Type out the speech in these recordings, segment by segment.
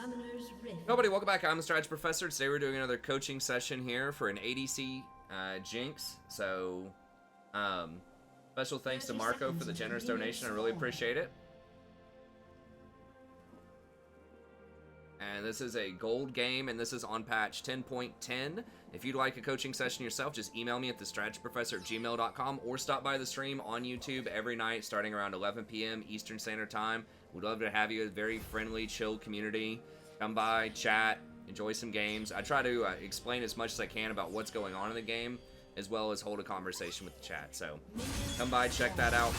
Summoner's Rift. Nobody, welcome back. I'm the Strategy Professor. Today we're doing another coaching session here for an ADC Jinx. So, special thanks to Marco for the generous donation. I really appreciate it. And this is a gold game, and this is on patch 10.10. If you'd like a coaching session yourself, just email me at thestrategyprofessor@gmail.com or stop by the stream on YouTube every night starting around 11 p.m. Eastern Standard Time. We'd love to have you. A very friendly, chill community. Come by, chat, enjoy some games. I try to explain as much as I can about what's going on in the game, as well as hold a conversation with the chat. So come by, check that out.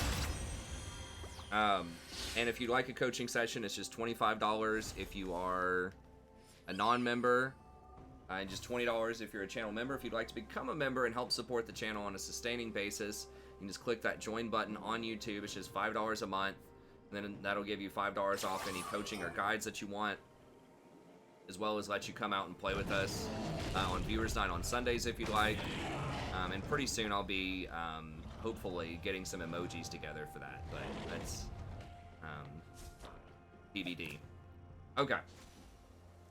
And if you'd like a coaching session, it's just $25 if you are a non-member, and just $20 if you're a channel member. If you'd like to become a member and help support the channel on a sustaining basis, you can just click that join button on YouTube. It's just $5 a month, and then that'll give you $5 off any coaching or guides that you want, as well as let you come out and play with us on Viewers Night on Sundays if you'd like. And pretty soon I'll be hopefully getting some emojis together for that, but that's TBD. Okay.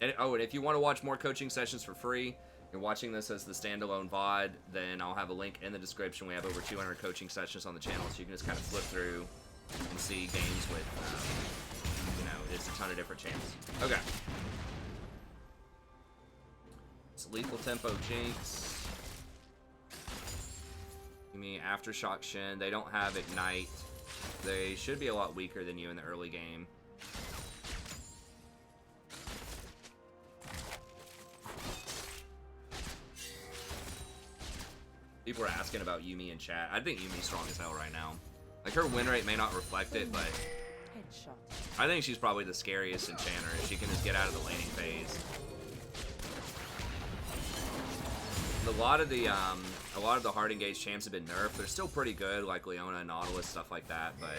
And if you want to watch more coaching sessions for free, you're watching this as the standalone VOD, then I'll have a link in the description. We have over 200 coaching sessions on the channel, so you can just kind of flip through and see games with, it's a ton of different channels. Okay. It's lethal tempo Jinx. Give me Aftershock Shin. They don't have Ignite. They should be a lot weaker than you in the early game. People are asking about Yuumi in chat. I think Yumi's strong as hell right now. Like, her win rate may not reflect it, but I think she's probably the scariest enchanter if she can just get out of the laning phase. A lot of the hard engaged champs have been nerfed. They're still pretty good, like Leona, Nautilus, stuff like that, but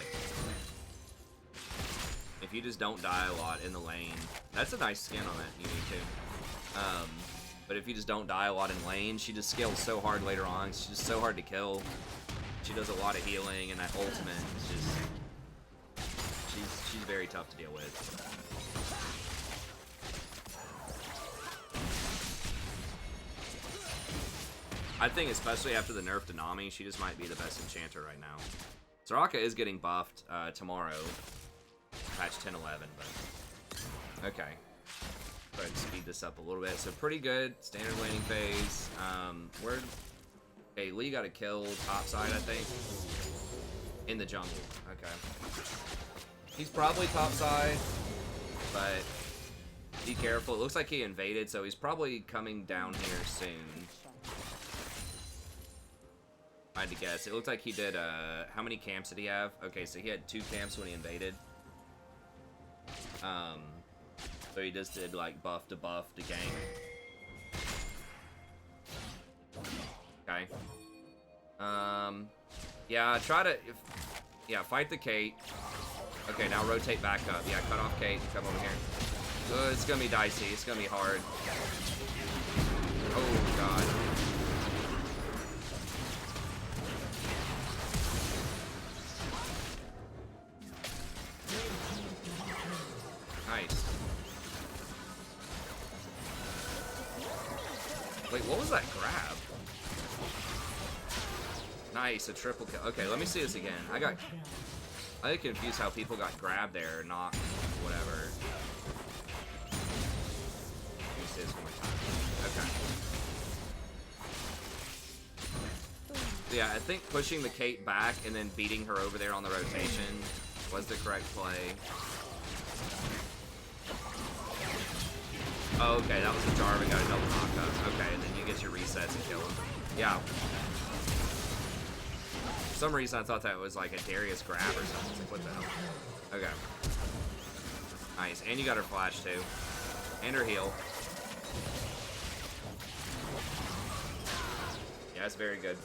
if you just don't die a lot in the lane, that's a nice skin on that Yuumi too. But if you just don't die a lot in lane, she just scales so hard later on. She's just so hard to kill. She does a lot of healing, and that ultimate is just... She's very tough to deal with. I think especially after the nerf to Nami, she just might be the best enchanter right now. Soraka is getting buffed tomorrow. Patch 10.11, but... Okay. Go ahead and speed this up a little bit. So pretty good. Standard laning phase. Okay, Lee got a kill topside, I think. In the jungle. Okay. He's probably topside, but be careful. It looks like he invaded, so he's probably coming down here soon. I had to guess. It looked like he did, how many camps did he have? Okay, so he had 2 camps when he invaded. So he just did, like, buff to gang. Okay. Yeah, try to... fight the Kate. Okay, now rotate back up. Yeah, cut off Kate and come over here. It's gonna be dicey. It's gonna be hard. Oh, God. Nice. Wait, what was that grab? Nice, a triple kill. Okay, let me see this again. I get confused how people got grabbed there, not whatever. Let me see this one more time. Okay. Yeah, I think pushing the Kate back and then beating her over there on the rotation was the correct play. Oh, okay, that was the Jarvan got a double knockup. Okay, and then you get your resets and kill him. Yeah. For some reason, I thought that was like a Darius grab or something. It's like, what the hell? Okay. Nice, and you got her flash too. And her heal. Yeah, it's very good.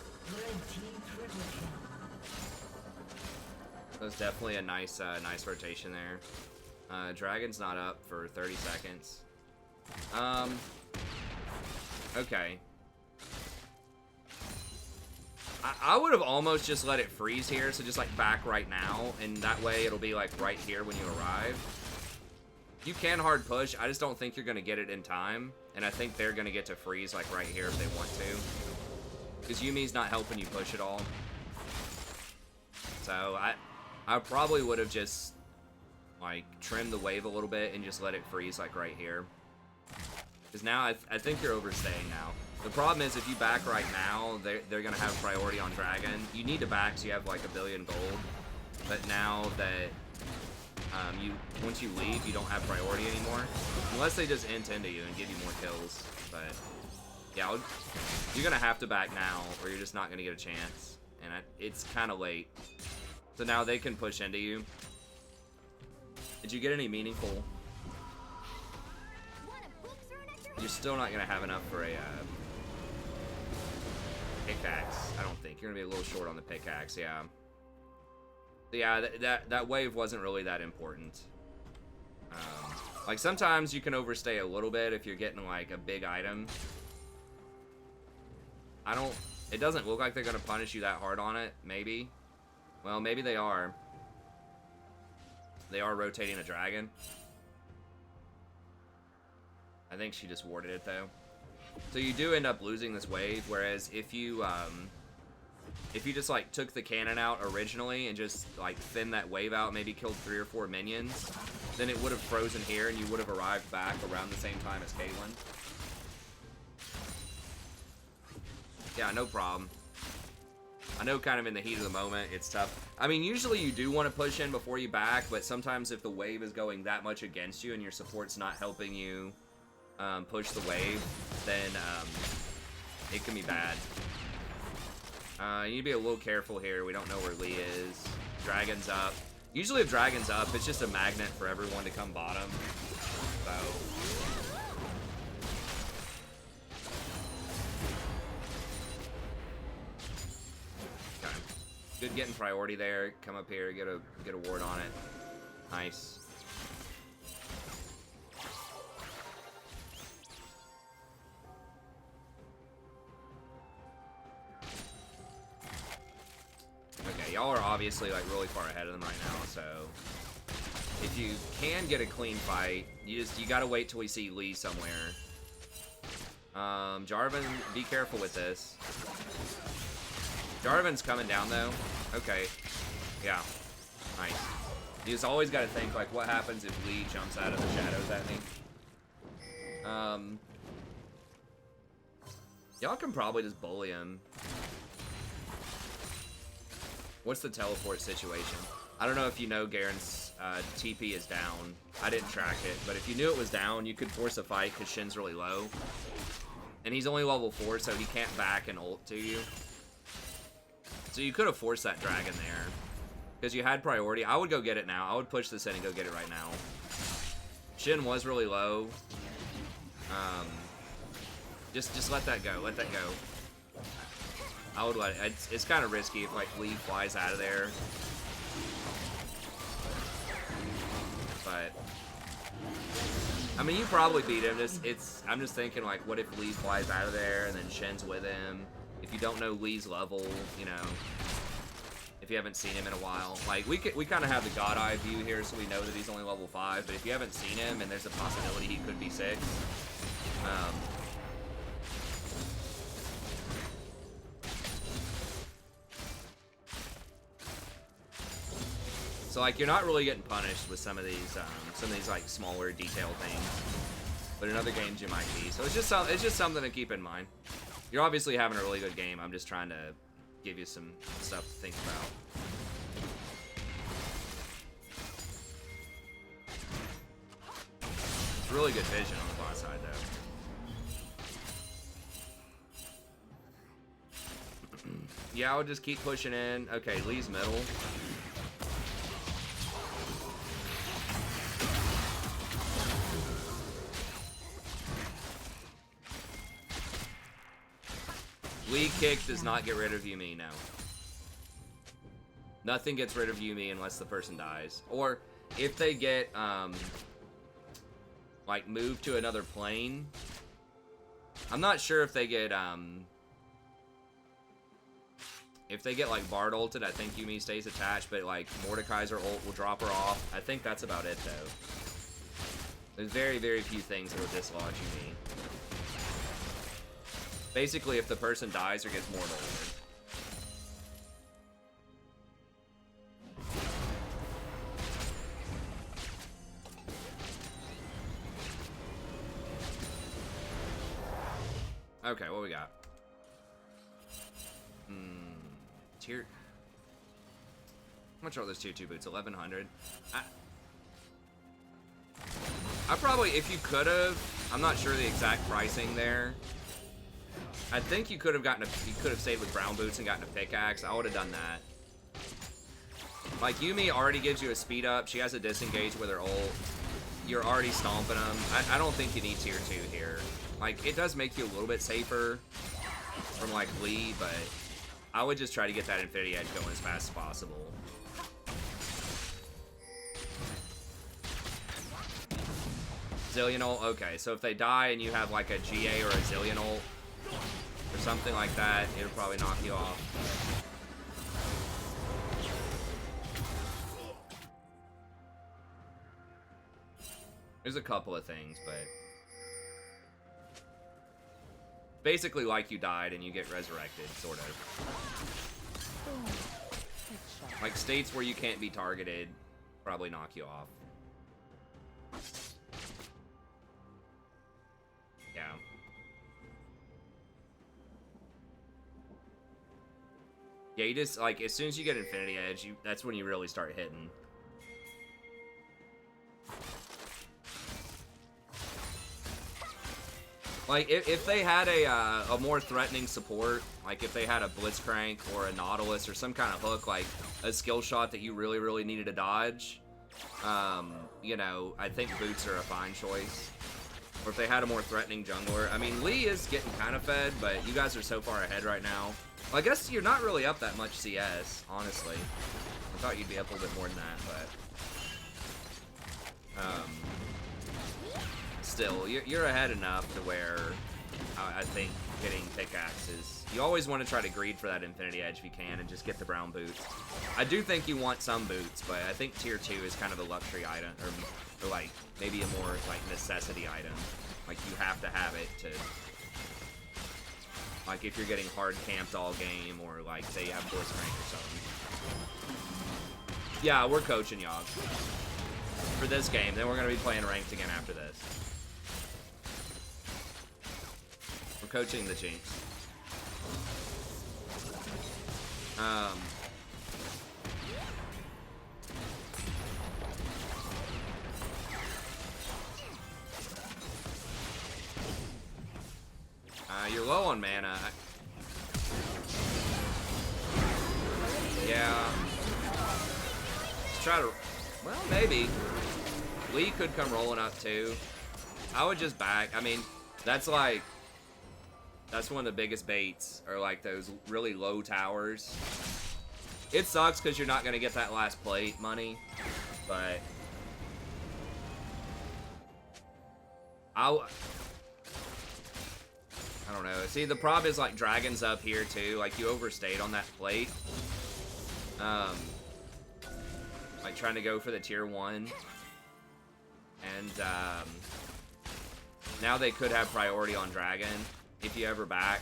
That's definitely a nice, nice rotation there. Dragon's not up for 30 seconds. Okay. I would have almost just let it freeze here, so just like back right now, and that way it'll be like right here when you arrive. You can hard push. I just don't think you're going to get it in time. And I think they're going to get to freeze, like, right here if they want to. Because Yumi's not helping you push at all. So, I probably would have just, like, trimmed the wave a little bit and just let it freeze, like, right here. Because now, I think you're overstaying now. The problem is, if you back right now, they're going to have priority on Dragon. You need to back so you have, like, 1 billion gold. But now that... once you leave, you don't have priority anymore. Unless they just int into you and give you more kills. But, yeah, you're going to have to back now, or you're just not going to get a chance. And it's kind of late. So now they can push into you. Did you get any meaningful? You're still not going to have enough for a pickaxe, I don't think. You're going to be a little short on the pickaxe, yeah. Yeah, that wave wasn't really that important. Like, sometimes you can overstay a little bit if you're getting, like, a big item. It doesn't look like they're going to punish you that hard on it, maybe. Well, maybe they are. They are rotating a dragon. I think she just warded it, though. So you do end up losing this wave, whereas if you just, like, took the cannon out originally and just, like, thinned that wave out, maybe killed 3 or 4 minions, then it would have frozen here and you would have arrived back around the same time as Caitlyn. Yeah, no problem. I know kind of in the heat of the moment, it's tough. I mean, usually you do want to push in before you back, but sometimes if the wave is going that much against you and your support's not helping you push the wave, then it can be bad. You need to be a little careful here. We don't know where Lee is. Dragon's up. Usually if Dragon's up, it's just a magnet for everyone to come bottom. So... okay. Good getting priority there. Come up here, get a ward on it. Nice. Okay, y'all are obviously, like, really far ahead of them right now, so if you can get a clean fight, you gotta wait till we see Lee somewhere. Jarvan, be careful with this. Jarvan's coming down, though. Okay. Yeah. Nice. You just always gotta think, like, what happens if Lee jumps out of the shadows at me? Y'all can probably just bully him. What's the teleport situation? I don't know if you know Garen's TP is down. I didn't track it, but if you knew it was down, you could force a fight because Shin's really low. And he's only level 4, so he can't back and ult to you. So you could have forced that dragon there. Because you had priority. I would go get it now. I would push this in and go get it right now. Shin was really low. Just let that go. Let that go. I would let it. It's kind of risky if, like, Lee flies out of there. But I mean, you probably beat him. I'm just thinking, like, what if Lee flies out of there and then Shen's with him? If you don't know Lee's level, you know, if you haven't seen him in a while, like, we kind of have the God Eye view here, so we know that he's only level 5. But if you haven't seen him, and there's a possibility he could be 6. So, like, you're not really getting punished with some of these like smaller detail things, but in other games you might be. So it's just something to keep in mind. You're obviously having a really good game. I'm just trying to give you some stuff to think about. It's really good vision on the bot side, though. Yeah, I would just keep pushing in. Okay, Lee's middle. Lee kick does not get rid of Yuumi, no. Nothing gets rid of Yuumi unless the person dies. Or if they get, like, moved to another plane. I'm not sure if they get, like, Bard ulted, I think Yuumi stays attached, but, like, Mordekaiser ult will drop her off. I think that's about it, though. There's very, very few things that will dislodge me. Basically, if the person dies or gets mortal. Okay, what we got? Tier... How much are those tier 2 boots? 1100. I probably, if you could have, I'm not sure the exact pricing there. I think you could have gotten you could have stayed with brown boots and gotten a pickaxe. I would have done that. Like, Yumi already gives you a speed up. She has a disengage with her ult. You're already stomping them. I don't think you need tier 2 here. Like, it does make you a little bit safer from, like, Lee, but I would just try to get that Infinity Edge going as fast as possible. Zillion ult? Okay, so if they die and you have, like, a GA or a Zillion ult or something like that, it'll probably knock you off. There's a couple of things, but... basically like you died and you get resurrected, sort of. Like, states where you can't be targeted probably knock you off. Yeah. Yeah, you just, like, as soon as you get Infinity Edge, that's when you really start hitting. Like, if they had a more threatening support, like if they had a Blitzcrank or a Nautilus or some kind of hook, like a skill shot that you really, really needed to dodge, you know, I think boots are a fine choice. Or if they had a more threatening jungler. I mean, Lee is getting kind of fed, but you guys are so far ahead right now. Well, I guess you're not really up that much CS, honestly. I thought you'd be up a little bit more than that, but... still, you're ahead enough to where I think getting pickaxes... You always want to try to greed for that Infinity Edge if you can and just get the brown boots. I do think you want some boots, but I think tier 2 is kind of a luxury item, or like, maybe a more, like, necessity item. Like, you have to have it to... Like, if you're getting hard camped all game, or, like, say you have Blitzcrank or something. Yeah, we're coaching y'all for this game. Then we're going to be playing ranked again after this. We're coaching the Jinx. You're low on mana. Yeah. Let's try to... Well, maybe. Lee could come rolling up, too. I would just back. I mean, that's like... That's one of the biggest baits, or like those really low towers. It sucks because you're not going to get that last plate money, but... I don't know. See, the problem is, like, Dragon's up here, too. Like, you overstayed on that plate. Like, trying to go for the tier 1. And, now they could have priority on Dragon, if you ever back.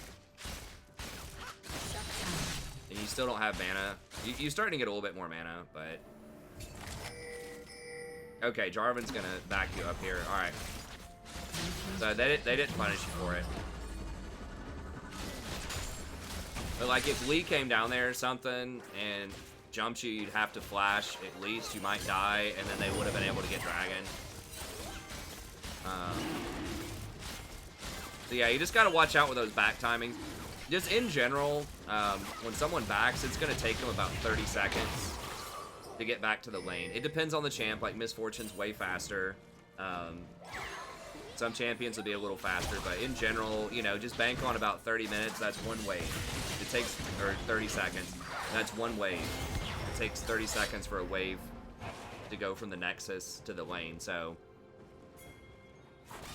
And you still don't have mana. You're starting to get a little bit more mana, but... Okay, Jarvan's gonna back you up here. Alright. So, they didn't punish you for it. But, like, if Lee came down there or something and jumped you, you'd have to flash at least. You might die, and then they would have been able to get Dragon. So, yeah, you just got to watch out with those back timings. Just in general, when someone backs, it's going to take them about 30 seconds to get back to the lane. It depends on the champ. Like, Misfortune's way faster. Some champions will be a little faster, but in general, you know, just bank on about 30 minutes. That's one wave. It takes, or 30 seconds. That's one wave. It takes 30 seconds for a wave to go from the nexus to the lane. So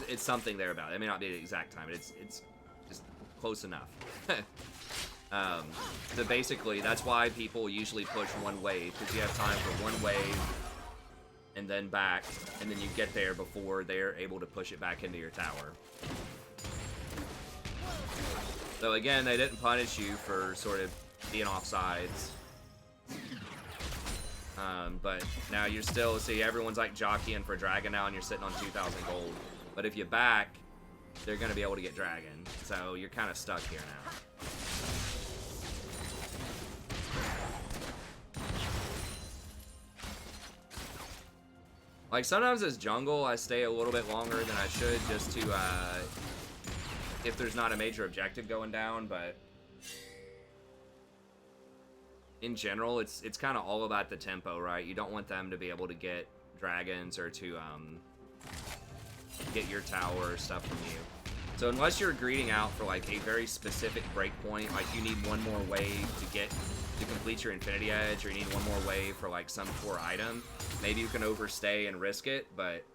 it's something there about it. It may not be the exact time, but it's just close enough. So basically, that's why people usually push one wave, because you have time for one wave and then back, and then you get there before they're able to push it back into your tower. So again, they didn't punish you for sort of being off sides. But now you're still, see, everyone's like jockeying for Dragon now, and you're sitting on 2,000 gold. But if you back, they're going to be able to get Dragon. So you're kind of stuck here now. Like, sometimes as jungle, I stay a little bit longer than I should just to, if there's not a major objective going down, but in general, it's kind of all about the tempo, right? You don't want them to be able to get dragons or to, get your tower or stuff from you. So unless you're greeting out for, like, a very specific breakpoint, like you need one more wave to complete your Infinity Edge, or you need one more wave for, like, some core item, maybe you can overstay and risk it, but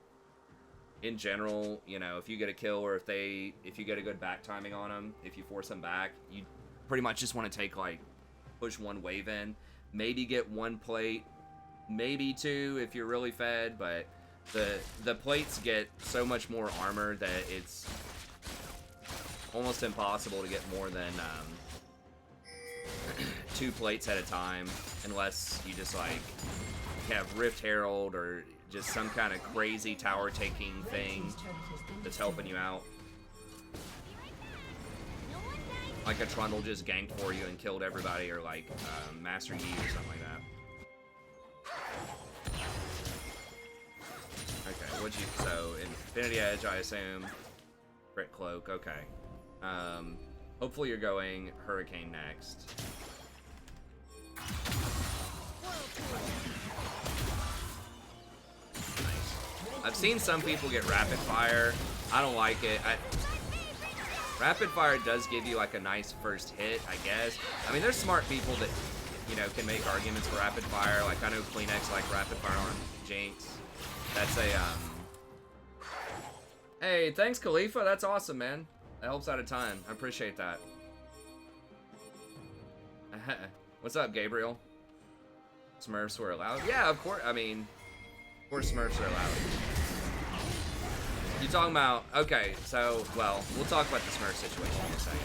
in general, you know, if you get a kill or if you get a good back timing on them, if you force them back, you pretty much just want to take, like, push one wave in, maybe get one plate, maybe two if you're really fed, but the plates get so much more armor that it's almost impossible to get more than 2 plates at a time, unless you just like have Rift Herald or just some kind of crazy tower taking thing that's helping you out. Like a Trundle just ganked for you and killed everybody, or like Master Yi or something like that. Okay, so Infinity Edge, I assume. Crit Cloak, okay. Hopefully you're going Hurricane next. Nice. I've seen some people get Rapid Fire. I don't like it. Rapid Fire does give you like a nice first hit, I guess. I mean, there's smart people that, you know, can make arguments for Rapid Fire. Like, I know Kleenex like Rapid Fire on Jinx. That's a, Hey, thanks, Khalifa. That's awesome, man. That helps out a ton. I appreciate that. What's up, Gabriel? Smurfs were allowed? Yeah, of course. I mean, of course Smurfs are allowed. You talking about... Okay, so, well, we'll talk about the Smurf situation in a second.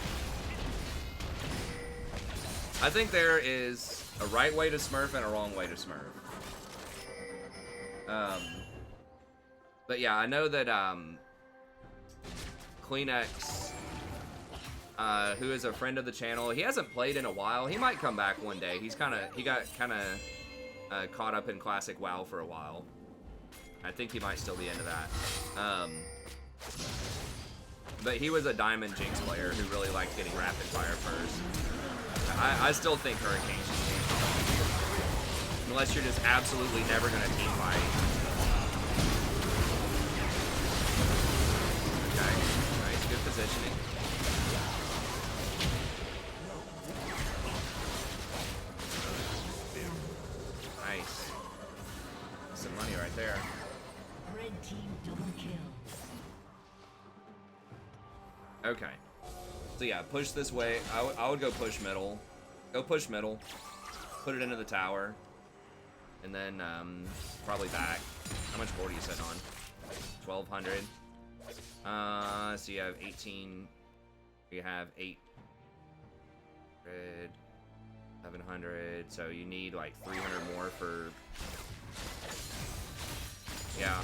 I think there is a right way to Smurf and a wrong way to Smurf. But yeah, I know that, Kleenex, who is a friend of the channel, he hasn't played in a while. He might come back one day. He got kind of caught up in classic WoW for a while. I think he might still be into that. But he was a Diamond Jinx player who really liked getting Rapid Fire first. I still think Hurricane should be. Unless you're just absolutely never going to team fight. Okay, nice, good positioning. Nice. Some money right there. Red team double kill. Okay. So yeah, push this way. I would go push middle. Go push middle. Put it into the tower. And then probably back. How much gold are you set on? 1,200. So you have 18. You have 800, 700. So you need like 300 more for. Yeah.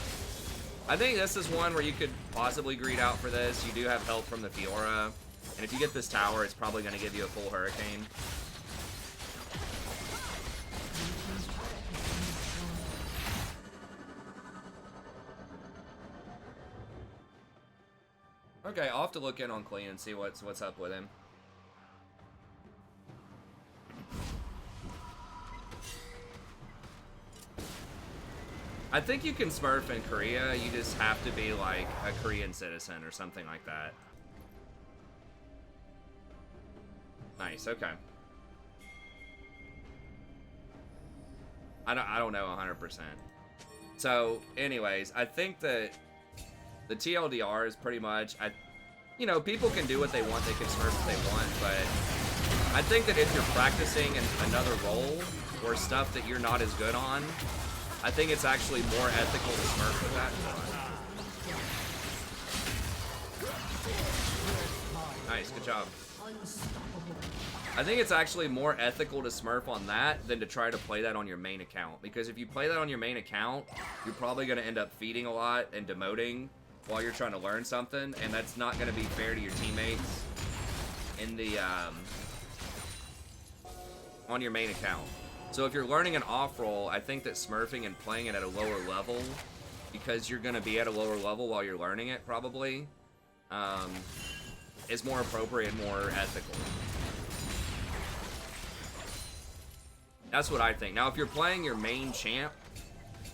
I think this is one where you could possibly greed out for this. You do have help from the Fiora. And if you get this tower, it's probably going to give you a full Hurricane. Okay, I'll have to look in on Clean and see what's up with him. I think you can Smurf in Korea, you just have to be like a Korean citizen or something like that. Nice, okay. I don't know 100%. So, anyways, I think that the TLDR is pretty much, you know, people can do what they want, they can Smurf if they want, but I think that if you're practicing in another role or stuff that you're not as good on, I think it's actually more ethical to smurf with that. Nice, good job. I think it's actually more ethical to smurf on that than to try to play that on your main account. Because if you play that on your main account, you're probably going to end up feeding a lot and demoting while you're trying to learn something, and that's not going to be fair to your teammates in the on your main account. So if you're learning an off roll, I think that smurfing and playing it at a lower level, because you're going to be at a lower level while you're learning it probably, is more appropriate, more ethical. That's what I think. Now, if you're playing your main champ,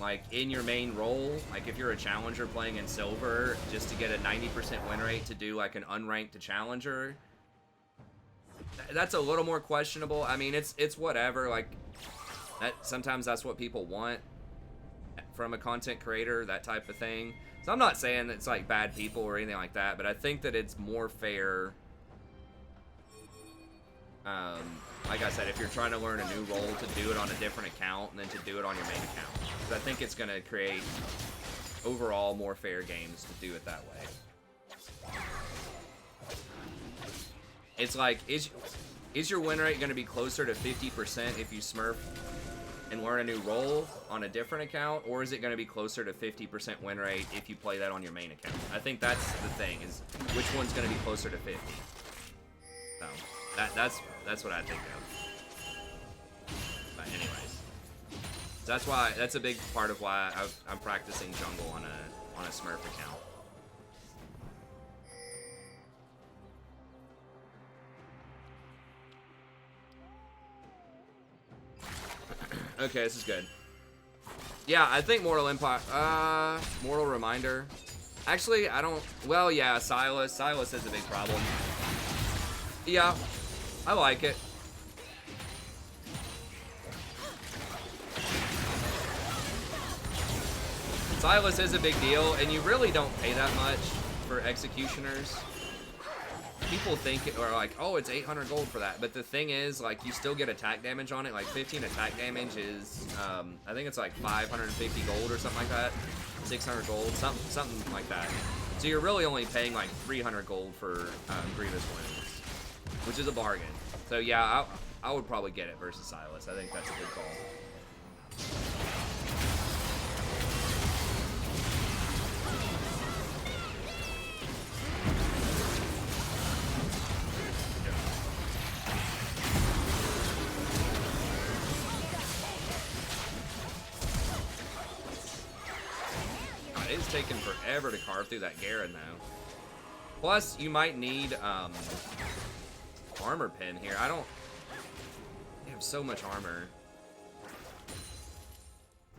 like in your main role, like if you're a challenger playing in silver, just to get a 90% win rate to do like an unranked to challenger, that's a little more questionable. I mean, it's whatever. Like, sometimes that's what people want from a content creator, that type of thing. So I'm not saying it's like bad people or anything like that, but I think that it's more fair. Like I said, if you're trying to learn a new role, to do it on a different account than to do it on your main account. Because I think it's going to create overall more fair games to do it that way. It's like, is your win rate going to be closer to 50% if you smurf and learn a new role on a different account, or is it going to be closer to 50% win rate if you play that on your main account? I think that's the thing, is which one's going to be closer to 50. So that's what I think of. But anyways, that's a big part of why I'm practicing jungle on a smurf account. Okay, this is good. Yeah, I think Mortal Empire, Mortal Reminder. Actually, I don't, well, yeah, Silas is a big problem. Yeah, I like it. Silas is a big deal, and you really don't pay that much for executioners. People think, or like, oh, it's 800 gold for that. But the thing is, like, you still get attack damage on it. Like, 15 attack damage is, I think it's like 550 gold or something like that. 600 gold, something like that. So you're really only paying like 300 gold for Grievous Wounds, which is a bargain. So yeah, I would probably get it versus Silas. I think that's a good call. It is taking forever to carve through that Garen though. Plus, you might need armor pin here. They have so much armor.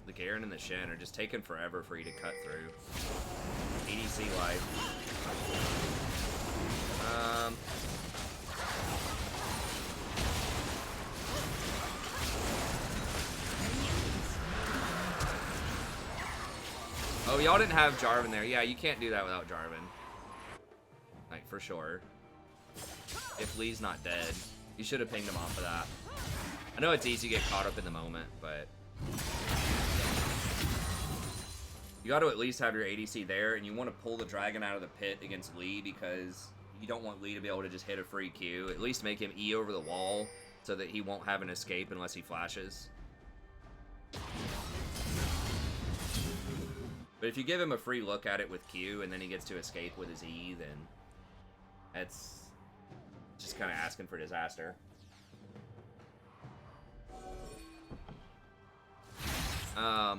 The Garen and the Shen are just taking forever for you to cut through. EDC life. Oh, y'all didn't have Jarvan there. Yeah, you can't do that without Jarvan. Like, for sure. If Lee's not dead. You should have pinged him off of that. I know it's easy to get caught up in the moment, but you got to at least have your ADC there, and you want to pull the dragon out of the pit against Lee because you don't want Lee to be able to just hit a free Q. At least make him E over the wall so that he won't have an escape unless he flashes. But if you give him a free look at it with Q and then he gets to escape with his E, then that's just kind of asking for disaster. Okay,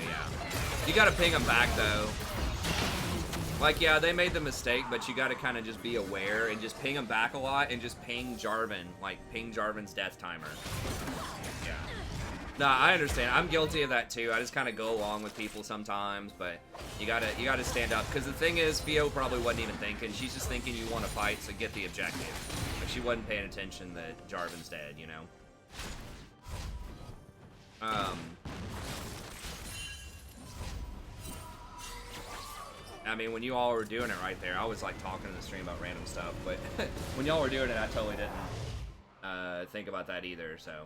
yeah. You gotta ping him back, though. Like, yeah, they made the mistake, but you gotta kind of just be aware and just ping him back a lot and just ping Jarvan. Like, ping Jarvan's death timer. Yeah. Nah, I understand. I'm guilty of that, too. I just kind of go along with people sometimes, but you gotta stand up. Because the thing is, Fio probably wasn't even thinking. She's just thinking you want to fight, so get the objective. Like, she wasn't paying attention that Jarvan's dead, you know? I mean, when you all were doing it right there, I was like talking in the stream about random stuff, but when y'all were doing it, I totally didn't think about that either, so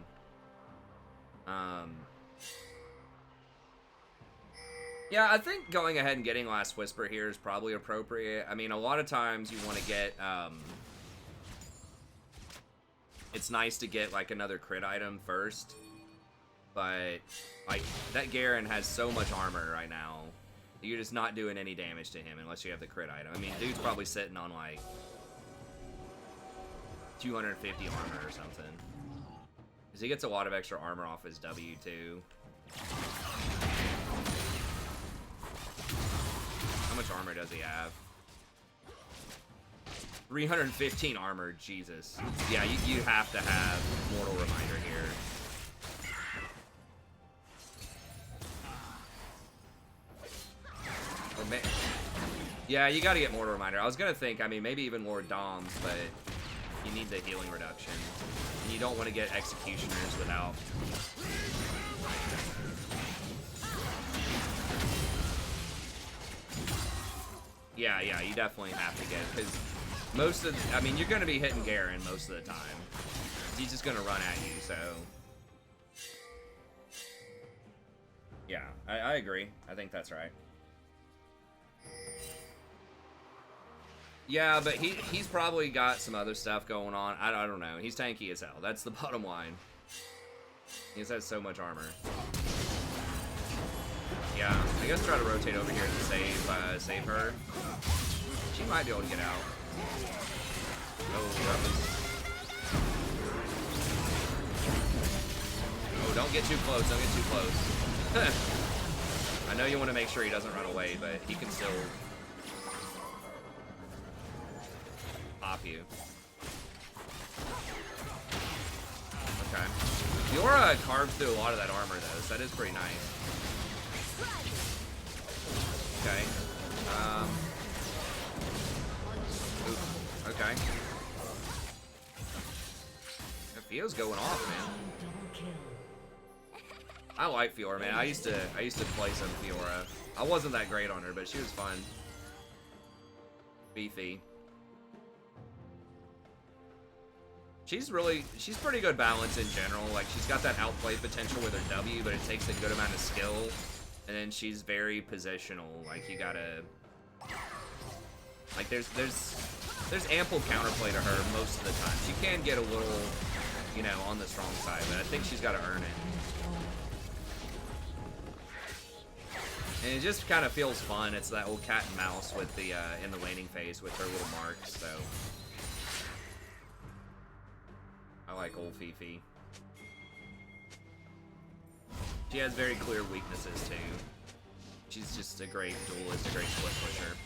Yeah, I think going ahead and getting Last Whisper here is probably appropriate. I mean, a lot of times you want to get, it's nice to get, like, another crit item first. But, like, that Garen has so much armor right now. You're just not doing any damage to him unless you have the crit item. I mean, dude's probably sitting on, like, 250 armor or something. Because he gets a lot of extra armor off his W, too. How much armor does he have? 315 armor, Jesus. Yeah, you have to have Mortal Reminder here. Yeah, you gotta get Mortal Reminder. I was gonna think, I mean, maybe even Lord Doms, but you need the healing reduction. And you don't want to get Executioners without... Yeah, you definitely have to get it, because most of... I mean, you're gonna be hitting Garen most of the time. He's just gonna run at you, so... Yeah, I agree. I think that's right. Yeah, but he's probably got some other stuff going on. I don't know. He's tanky as hell. That's the bottom line. He just has so much armor. Yeah, I guess try to rotate over here to save her. She might be able to get out. Oh, oh, don't get too close. Don't get too close. I know you want to make sure he doesn't run away, but he can still pop you. Okay. Fiora carves through a lot of that armor, though, so that is pretty nice. Okay. Ooh, okay. Fio's going off, man. I like Fiora, man. I used to play some Fiora. I wasn't that great on her, but she was fun. Beefy. She's pretty good balance in general. Like, she's got that outplay potential with her W, but it takes a good amount of skill. And then she's very positional. Like, you gotta... Like, there's ample counterplay to her most of the time. She can get a little, you know, on the strong side, but I think she's gotta earn it. And it just kind of feels fun. It's that old cat and mouse with the, in the laning phase with her little marks, so... I like old Fifi. She has very clear weaknesses, too. She's just a great duelist, a great split pusher.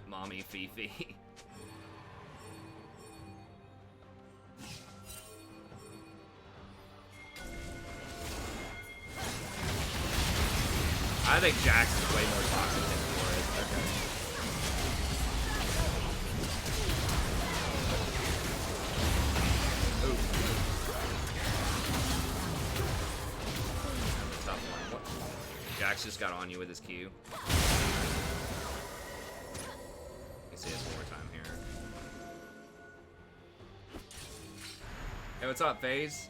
Mommy Fifi. I think Jax is way more toxic than Fiora. Okay. Jax just got on you with his Q. You can see us one more time here. Hey, what's up, FaZe?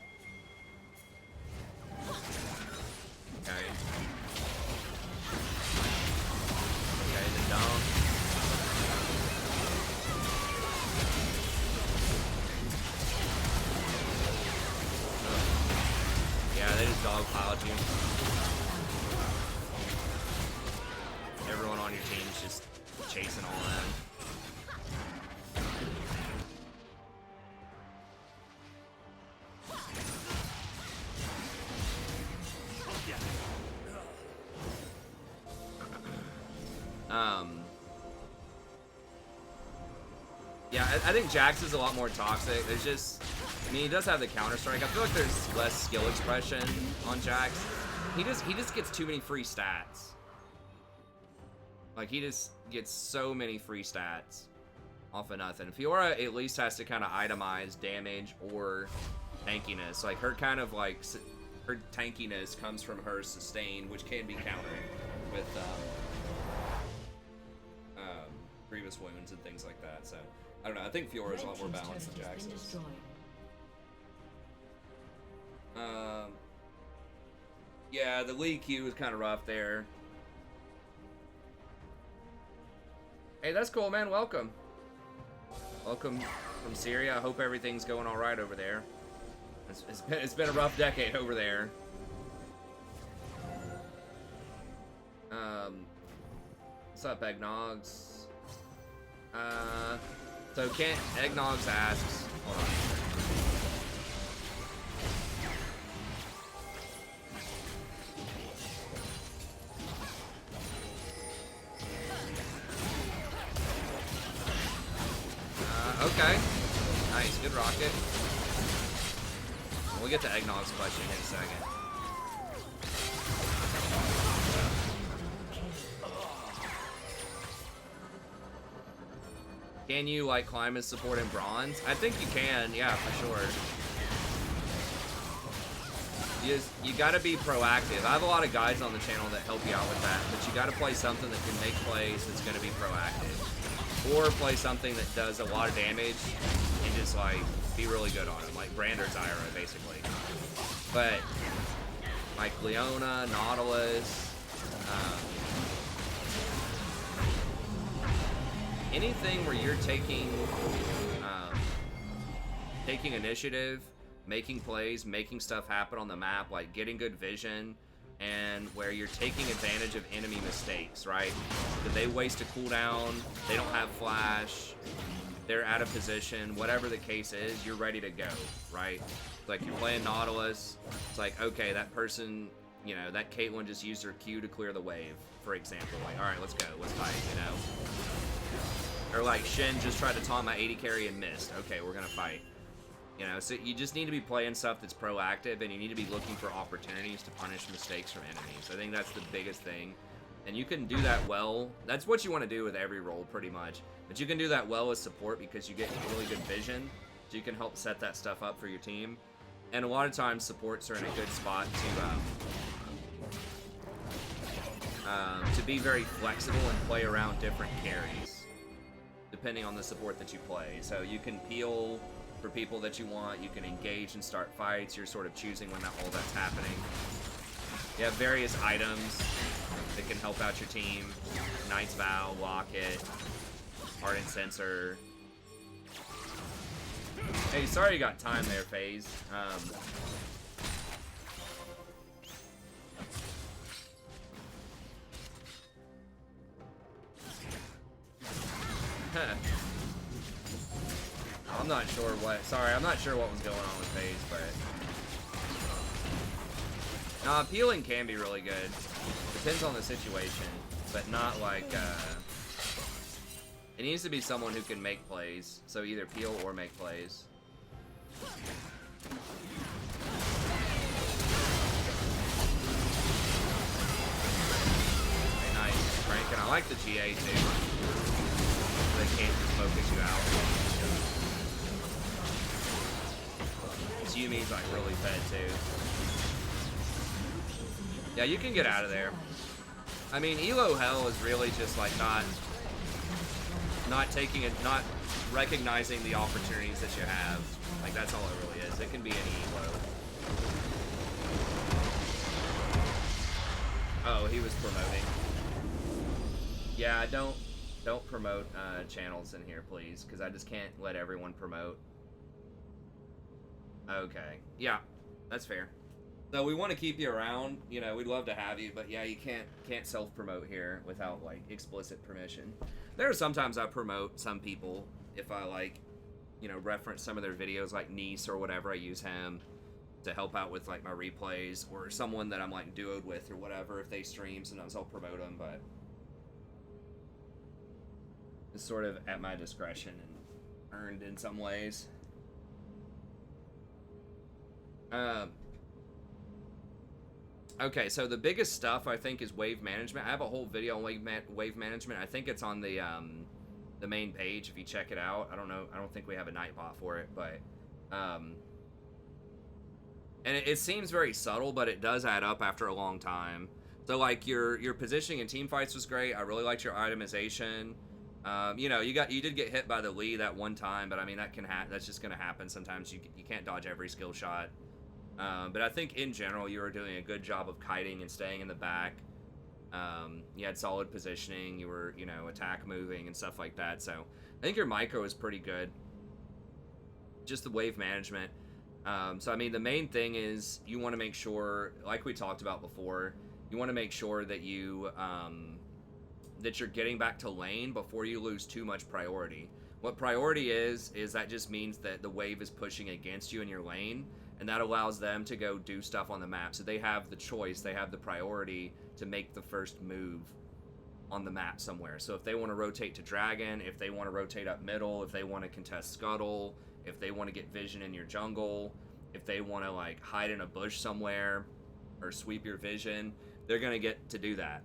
Okay. Okay, the dunk. Yeah, they just dogpiled you. Everyone on your team is just chasing all that. Yeah, I think Jax is a lot more toxic. There's just, I mean, he does have the counter strike. I feel like there's less skill expression on Jax. He just gets too many free stats. Like, he just gets so many free stats off of nothing. Fiora at least has to kind of itemize damage or tankiness. Like, her kind of, like, her tankiness comes from her sustain, which can be countered with grievous wounds and things like that. So, I don't know. I think Fiora is a lot more balanced than Jax is. Yeah, the league queue was kind of rough there. Hey, that's cool, man. Welcome. Welcome from Syria. I hope everything's going all right over there. It's been a rough decade over there. What's up, Eggnogs? So can't Eggnogs asks. Hold on. Okay. Nice, good rocket. We'll get to Eggnog's question in a second. Can you, like, climb as support in bronze? I think you can, yeah, for sure. You gotta be proactive. I have a lot of guides on the channel that help you out with that, but you gotta play something that can make plays that's gonna be proactive. Or play something that does a lot of damage and just, like, be really good on him, like Brander Zyra, basically. But, like Leona, Nautilus, anything where you're taking initiative, making plays, making stuff happen on the map, like getting good vision, and where you're taking advantage of enemy mistakes, right? That they waste a cooldown, they don't have flash, they're out of position, whatever the case is, you're ready to go, right? Like you're playing Nautilus, it's like, okay, that person, you know, that Caitlyn just used her Q to clear the wave, for example. Like, all right, let's go, let's fight, you know? Or like Shen just tried to taunt my 80 carry and missed. Okay, we're gonna fight. You know, so you just need to be playing stuff that's proactive, and you need to be looking for opportunities to punish mistakes from enemies. I think that's the biggest thing. And you can do that well. That's what you want to do with every role, pretty much. But you can do that well as support because you get really good vision, so you can help set that stuff up for your team. And a lot of times, supports are in a good spot to be very flexible and play around different carries, depending on the support that you play. So you can peel for people that you want, you can engage and start fights, you're sort of choosing when all that's happening. You have various items that can help out your team. Knight's Vow, Locket, Ardent Sensor. Hey, sorry you got time there, FaZe. I'm not sure what, sorry, I'm not sure what was going on with FaZe, but... Nah, peeling can be really good. Depends on the situation, but not like, it needs to be someone who can make plays, so either peel or make plays. Okay, nice, cranking. I like the GA too. They can't just focus you out. Yumi's like really fed too. Yeah, you can get out of there. I mean, Elo Hell is really just like not taking it, not recognizing the opportunities that you have. Like that's all it really is. It can be any Elo. Oh, he was promoting. Yeah, don't promote channels in here, please, because I just can't let everyone promote. Okay, yeah, that's fair. So we want to keep you around, you know, we'd love to have you, but yeah, you can't self-promote here without, like, explicit permission. There are sometimes I promote some people if I, like, you know, reference some of their videos, like Nice or whatever, I use him to help out with, like, my replays, or someone that I'm, like, duoed with or whatever, if they stream, sometimes I'll promote them, but it's sort of at my discretion and earned in some ways. Okay, so the biggest stuff I think is wave management. I have a whole video on wave management. I think it's on the main page if you check it out. I don't know. I don't think we have a Nightbot for it, but and it seems very subtle, but it does add up after a long time. So like your positioning in team fights was great. I really liked your itemization. You know, you did get hit by the Lee that one time, but I mean that's just gonna happen sometimes. You can't dodge every skill shot. But I think in general you were doing a good job of kiting and staying in the back. You had solid positioning. You were, you know, attack moving and stuff like that. So I think your micro is pretty good. Just the wave management. So I mean, the main thing is you want to make sure, like we talked about before, you want to make sure that you that you're getting back to lane before you lose too much priority. What priority is that just means that the wave is pushing against you in your lane, and that allows them to go do stuff on the map. So they have the choice, they have the priority to make the first move on the map somewhere. So if they want to rotate to Dragon, if they want to rotate up middle, if they want to contest Scuttle, if they want to get vision in your jungle, if they want to like hide in a bush somewhere or sweep your vision, they're going to get to do that.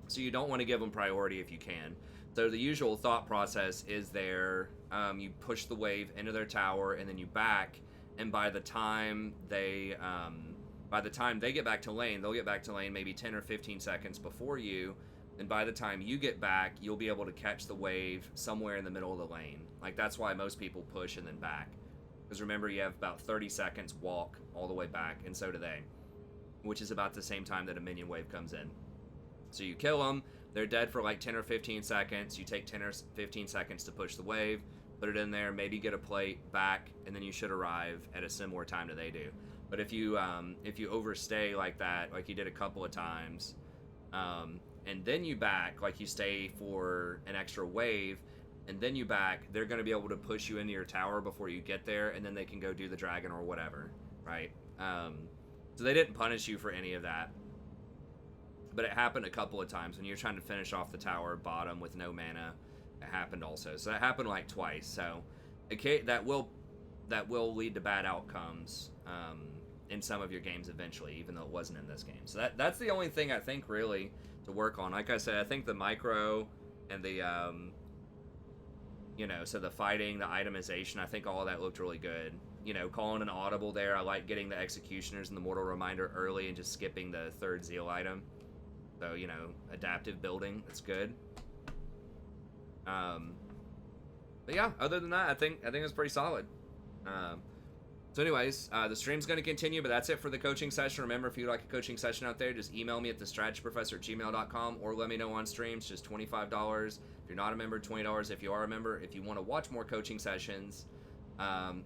So you don't want to give them priority if you can. So the usual thought process is you push the wave into their tower and then you back, and by the time they get back to lane, they'll get back to lane maybe 10 or 15 seconds before you, and by the time you get back, you'll be able to catch the wave somewhere in the middle of the lane. Like, that's why most people push and then back. Because remember, you have about 30 seconds walk all the way back, and so do they. Which is about the same time that a minion wave comes in. So you kill them, they're dead for like 10 or 15 seconds, you take 10 or 15 seconds to push the wave, put it in there, maybe get a plate, back, and then you should arrive at a similar time that they do. But if you overstay like that, like you did a couple of times, and then you back, like you stay for an extra wave, and then you back, they're going to be able to push you into your tower before you get there, and then they can go do the dragon or whatever, right? So they didn't punish you for any of that. But it happened a couple of times when you're trying to finish off the tower bottom with no mana. It happened also. So that happened like twice. So that will lead to bad outcomes in some of your games eventually, even though it wasn't in this game. So that's the only thing I think really to work on. Like I said, I think the micro and the so the fighting, the itemization, I think all of that looked really good. You know, calling an audible there. I like getting the executioners and the mortal reminder early and just skipping the third zeal item. So, you know, adaptive building, that's good. But yeah, other than that, I think it's pretty solid. So anyways, the stream's going to continue, but that's it for the coaching session. Remember, if you'd like a coaching session out there, just email me at thestrategyprofessor@gmail.com or let me know on streams. Just $25. If you're not a member, $20 if you are a member. If you want to watch more coaching sessions,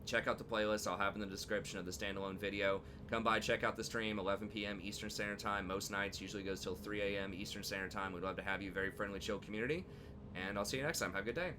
check out the playlist I'll have in the description of the standalone video. Come by, check out the stream, 11 p.m. Eastern Standard Time. Most nights usually goes till 3 a.m. Eastern Standard Time. We'd love to have you. Very friendly, chill community. And I'll see you next time. Have a good day.